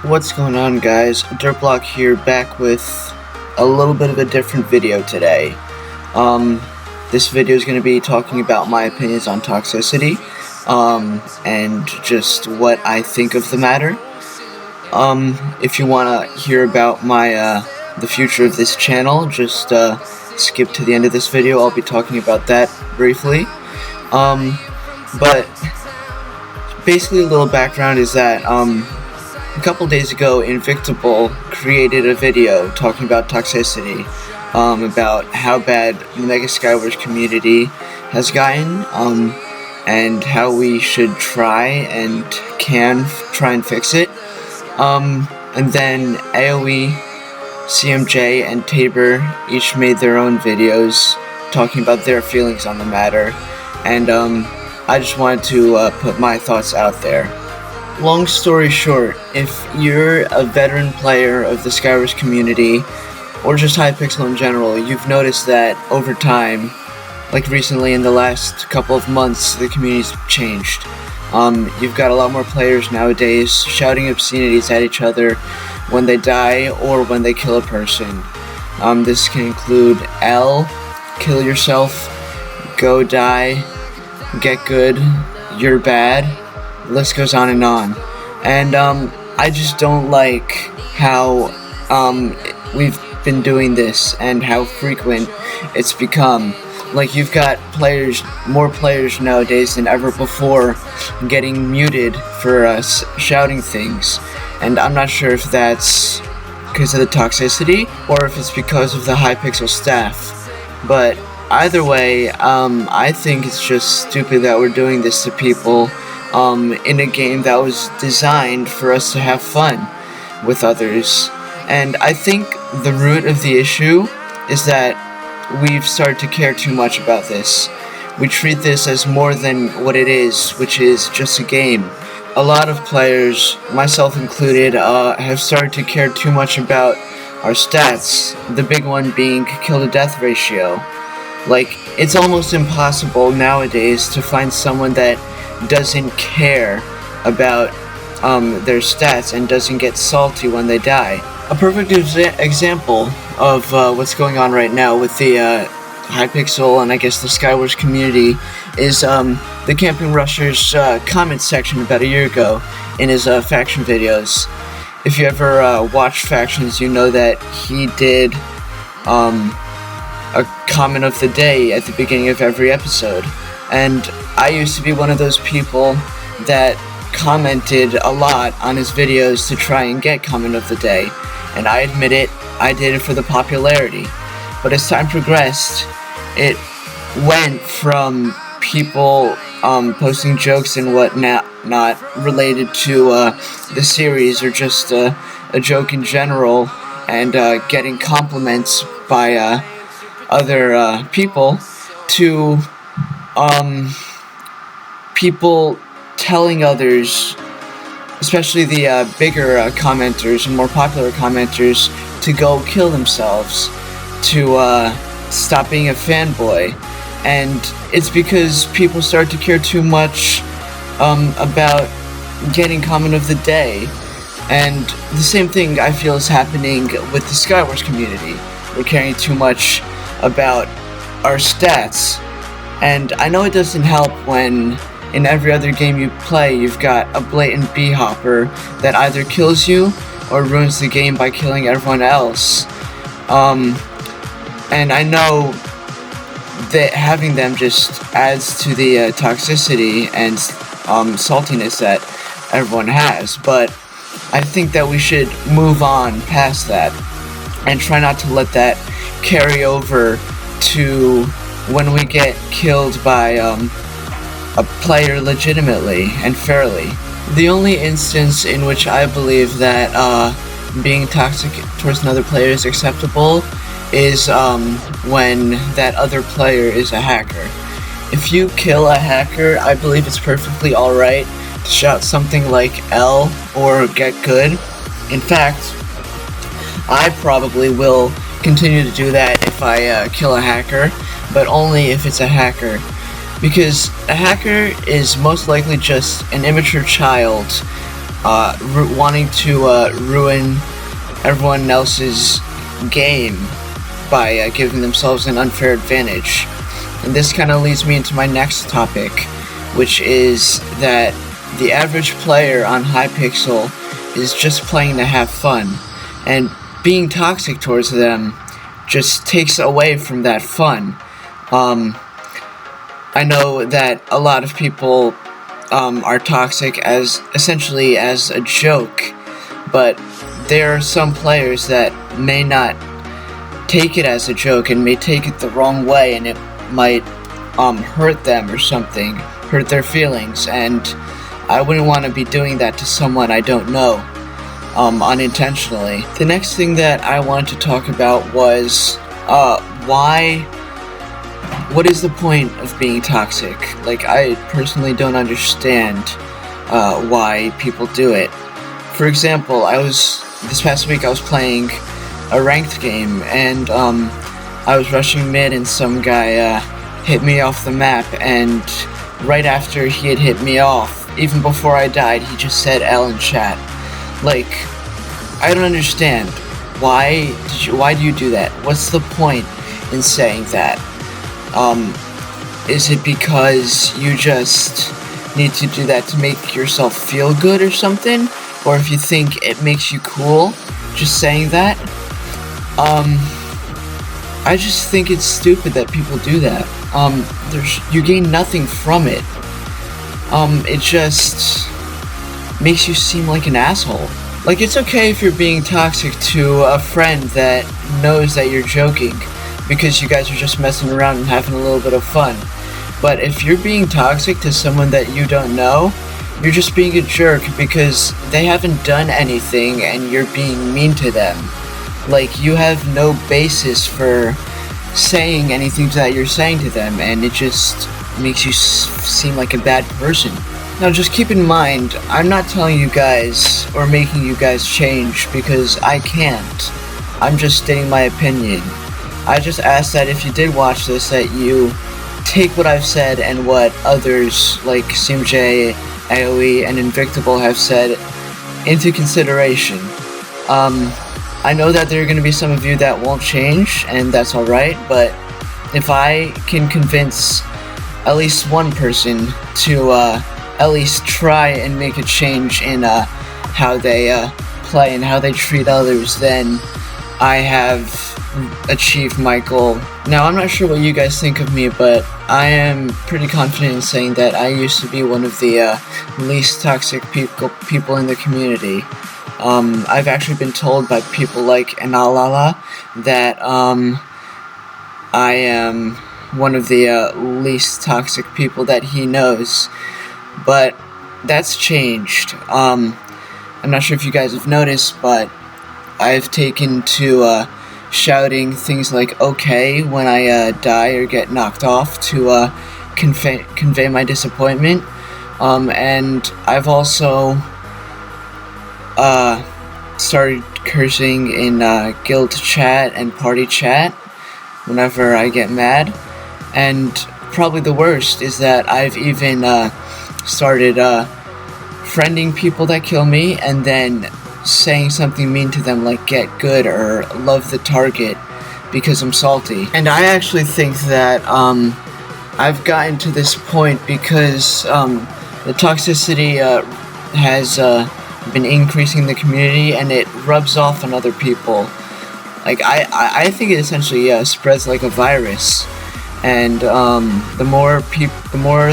What's going on, guys? Dirtblock here, back with a little bit of a different video today. This video is going to be talking about my opinions on Toxicity, and just what I think of the matter. If you want to hear about the future of this channel, just skip to the end of this video. I'll be talking about that briefly. But basically, a little background is that, a couple days ago, Invictable created a video talking about Toxicity, about how bad the Mega Skywars community has gotten, and how we should try and fix it. And then AOE, CMJ, and Tayber each made their own videos talking about their feelings on the matter, and I just wanted to put my thoughts out there. Long story short, if you're a veteran player of the Skywars community, or just Hypixel in general, you've noticed that over time, like recently in the last couple of months, the community's changed. You've got a lot more players nowadays shouting obscenities at each other when they die or when they kill a person. This can include L, kill yourself, go die, get good, you're bad. The list goes on. And I just don't like how we've been doing this and how frequent it's become. Like, you've got more players nowadays than ever before getting muted for shouting things, and I'm not sure if that's because of the toxicity or if it's because of the Hypixel staff. But either way, I think it's just stupid that we're doing this to people in a game that was designed for us to have fun with others. And I think the root of the issue is that we've started to care too much about this. We treat this as more than what it is, which is just a game. A lot of players, myself included, have started to care too much about our stats, the big one being kill-to-death ratio. Like, it's almost impossible nowadays to find someone that doesn't care about their stats and doesn't get salty when they die. A perfect example of what's going on right now with the Hypixel and I guess the Skywars community is the Camping Rusher's comment section about a year ago in his faction videos. If you ever watch factions, you know that he did a comment of the day at the beginning of every episode. And I used to be one of those people that commented a lot on his videos to try and get comment of the day. And I admit it, I did it for the popularity. But as time progressed, it went from people posting jokes and whatnot not related to the series or just a joke in general, and getting compliments by other people, to people telling others, especially the bigger commenters and more popular commenters, to go kill themselves, to stop being a fanboy. And it's because people start to care too much about getting comment of the day. And the same thing I feel is happening with the Skywars community. We're caring too much about our stats. And I know it doesn't help when in every other game you play, you've got a blatant B-hopper that either kills you or ruins the game by killing everyone else. And I know that having them just adds to the toxicity and saltiness that everyone has, but I think that we should move on past that and try not to let that carry over to when we get killed by a player legitimately and fairly. The only instance in which I believe that being toxic towards another player is acceptable is when that other player is a hacker. If you kill a hacker, I believe it's perfectly alright to shout something like L or get good. In fact, I probably will continue to do that if I kill a hacker, but only if it's a hacker. Because a hacker is most likely just an immature child wanting to ruin everyone else's game by giving themselves an unfair advantage. And this kind of leads me into my next topic, which is that the average player on Hypixel is just playing to have fun, and being toxic towards them just takes away from that fun. I know that a lot of people are toxic essentially as a joke, but there are some players that may not take it as a joke and may take it the wrong way, and it might hurt them or something, hurt their feelings, and I wouldn't want to be doing that to someone I don't know unintentionally. The next thing that I wanted to talk about was what is the point of being toxic? Like, I personally don't understand why people do it. For example, this past week I was playing a ranked game, and I was rushing mid, and some guy hit me off the map, and right after he had hit me off, even before I died, he just said L in chat. Like, I don't understand. Why do you do that? What's the point in saying that? Is it because you just need to do that to make yourself feel good or something? Or if you think it makes you cool, just saying that? I just think it's stupid that people do that. You gain nothing from it. It just makes you seem like an asshole. Like, it's okay if you're being toxic to a friend that knows that you're joking, because you guys are just messing around and having a little bit of fun. But if you're being toxic to someone that you don't know, you're just being a jerk because they haven't done anything and you're being mean to them. Like, you have no basis for saying anything that you're saying to them, and it just makes you seem like a bad person. Now, just keep in mind, I'm not telling you guys or making you guys change, because I can't. I'm just stating my opinion. I just ask that if you did watch this, that you take what I've said and what others like CMJ, AoE, and Invictable have said into consideration. I know that there are going to be some of you that won't change, and that's alright, but if I can convince at least one person to at least try and make a change in how they play and how they treat others, then I have achieved my goal. Now, I'm not sure what you guys think of me, but I am pretty confident in saying that I used to be one of the least toxic people in the community. I've actually been told by people like Analala that I am one of the least toxic people that he knows, but that's changed. I'm not sure if you guys have noticed, but I've taken to shouting things like "okay" when I die or get knocked off to convey my disappointment, and I've also started cursing in guild chat and party chat whenever I get mad. And probably the worst is that I've even started friending people that kill me and then saying something mean to them like "get good" or "love the target" because I'm salty. And I actually think that I've gotten to this point because the toxicity has been increasing in the community, and it rubs off on other people. Like, I think it essentially spreads like a virus, and the more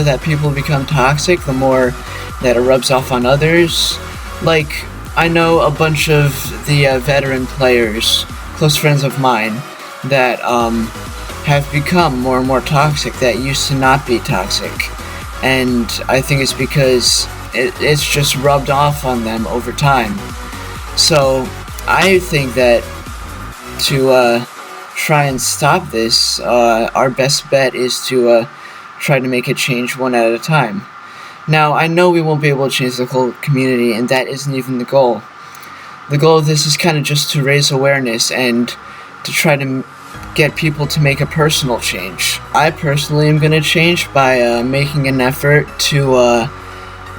that people become toxic, the more that it rubs off on others. Like, I know a bunch of the veteran players, close friends of mine, that have become more and more toxic that used to not be toxic, and I think it's because it's just rubbed off on them over time. So I think that to try and stop this, our best bet is to try to make a change one at a time. Now, I know we won't be able to change the whole community, and that isn't even the goal. The goal of this is kind of just to raise awareness and to try to get people to make a personal change. I personally am going to change by making an effort to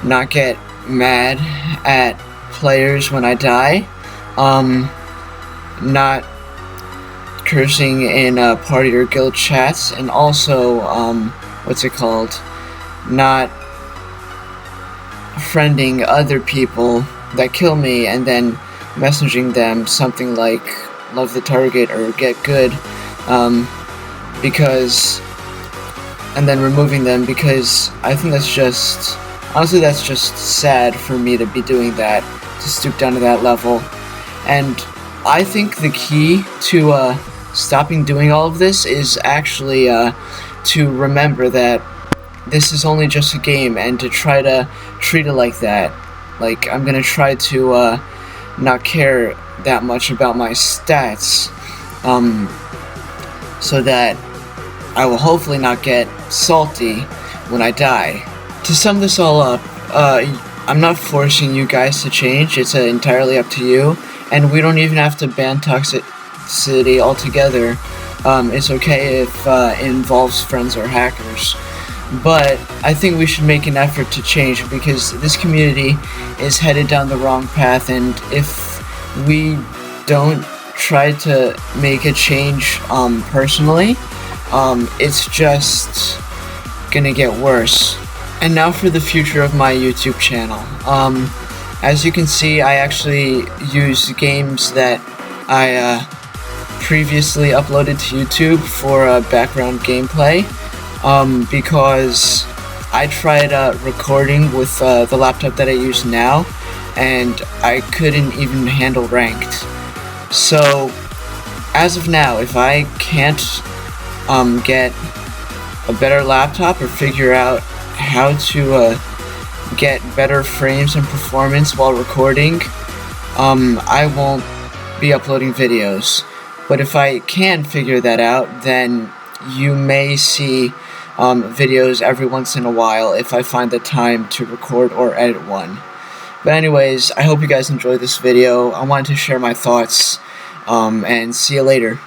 not get mad at players when I die, not cursing in party or guild chats, and also, not friending other people that kill me and then messaging them something like love the target or get good, and then removing them, because I think that's just, honestly, that's just sad for me to be doing that, to stoop down to that level. And I think the key to stopping doing all of this is actually to remember that this is only just a game, and to try to treat it like that. Like, I'm gonna try to not care that much about my stats, so that I will hopefully not get salty when I die. To sum this all up, I'm not forcing you guys to change, it's entirely up to you, and we don't even have to ban Toxicity altogether. It's okay if it involves friends or hackers. But I think we should make an effort to change, because this community is headed down the wrong path, and if we don't try to make a change personally, it's just gonna get worse. And now for the future of my YouTube channel. As you can see, I actually use games that I previously uploaded to YouTube for background gameplay, because I tried recording with the laptop that I use now, and I couldn't even handle ranked. So as of now, if I can't get a better laptop or figure out how to get better frames and performance while recording, I won't be uploading videos. But if I can figure that out, then you may see videos every once in a while if I find the time to record or edit one. But anyways, I hope you guys enjoyed this video. I wanted to share my thoughts, and see you later.